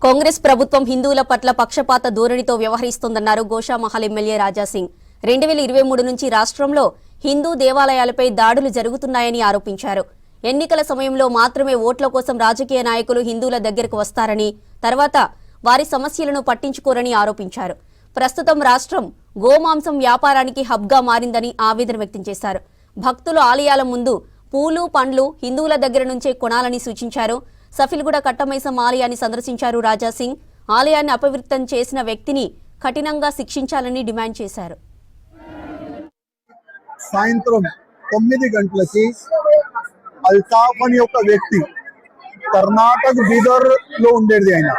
కాంగ్రెస్ ప్రభుత్వం హిందువుల పట్ల పక్షపాత ధోరణితో వ్యవహరిస్తోందన్నారు గోషామహల్ ఎమ్మెల్యే రాజాసింగ్. 2023 నుంచి రాష్ట్రంలో హిందూ దేవాలయాలపై దాడులు జరుగుతున్నాయని ఆరోపించారు. ఎన్నికల సమయంలో మాత్రమే ఓట్ల కోసం రాజకీయ నాయకులు హిందువుల దగ్గరకు వస్తారని, తర్వాత వారి సమస్యలను పట్టించుకోరని ఆరోపించారు. ప్రస్తుతం రాష్ట్రం గోమాంసం వ్యాపారానికి హబ్గా మారిందని ఆవేదన వ్యక్తం చేశారు. భక్తులు ఆలయాల ముందు పూలు పండ్లు హిందువుల దగ్గర నుంచే కొనాలని సూచించారు. సఫిల్గూడ కట్టమైసం ఆలయాన్ని సందర్శించారు రాజాసింగ్. ఆలయాన్ని అపవిత్రం చేసిన వ్యక్తిని కఠినంగా శిక్షించాలని డిమాండ్ చేశారు. సాయంత్రం 9 గంటలకి అల్తాఫ్ అని ఒక వ్యక్తి కర్ణాటక బీదర్ లో ఉండేది. ఆయన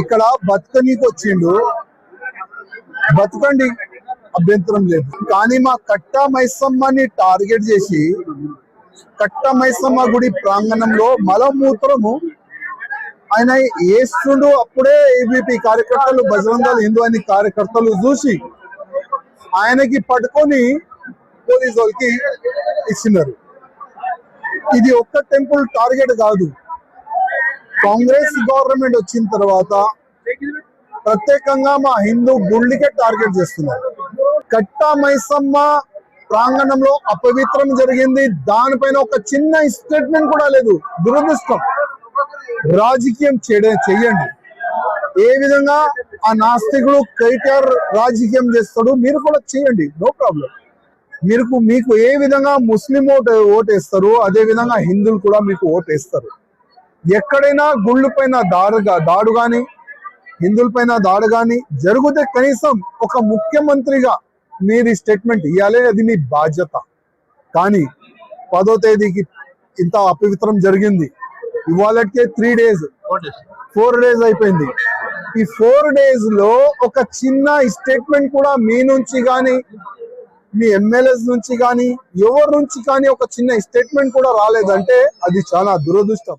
ఇక్కడ బతుకనీకి వచ్చిండు, బతుకండి, అభ్యంతరం లేదు. కానీ మా కట్ట మైసమ్మని టార్గెట్ చేసి కట్ట మైసమ్మ గుడి ప్రాంగణంలో మలమూత్రము ఆయన వేస్తుండు. అప్పుడే ఏబీపీ కార్యకర్తలు, బజరంగ దళ్ హిందూ అని కార్యకర్తలు చూసి ఆయనకి పట్టుకొని పోలీసు వాళ్ళకి ఇచ్చినారు. ఇది ఒక్క టెంపుల్ టార్గెట్ కాదు. కాంగ్రెస్ గవర్నమెంట్ వచ్చిన తర్వాత ప్రత్యేకంగా మా హిందూ గుళ్ళకే టార్గెట్ చేస్తున్నారు. కట్టా మైసమ్మ ప్రాంగణంలో అపవిత్రం జరిగింది, దానిపైన ఒక చిన్న స్టేట్మెంట్ కూడా లేదు. దురదృష్టం. రాజకీయం చెయ్యండి. ఏ విధంగా ఆ నాస్తికుడు కేటీఆర్ రాజకీయం చేస్తాడు, మీరు కూడా చేయండి, నో ప్రాబ్లం. మీకు ఏ విధంగా ముస్లిం ఓటేస్తారు, అదే విధంగా హిందువులు కూడా మీకు ఓటేస్తారు. ఎక్కడైనా గుళ్ళు పైన దాడు గాని, హిందువుల పైన దాడు గాని జరిగితే కనీసం ఒక ముఖ్యమంత్రిగా మీరు ఈ స్టేట్మెంట్ ఇవ్వాలి, అది మీ బాధ్యత. కానీ 10వ తేదీకి ఇంత అపవిత్రం జరిగింది. ఇవాళకే 4 డేస్ అయిపోయింది. ఈ 4 డేస్ లో ఒక చిన్న స్టేట్మెంట్ కూడా మీ నుంచి కానీ, మీ ఎమ్మెల్యేస్ నుంచి కానీ, ఎవరి నుంచి కానీ ఒక చిన్న స్టేట్మెంట్ కూడా రాలేదంటే అది చాలా దురదృష్టం.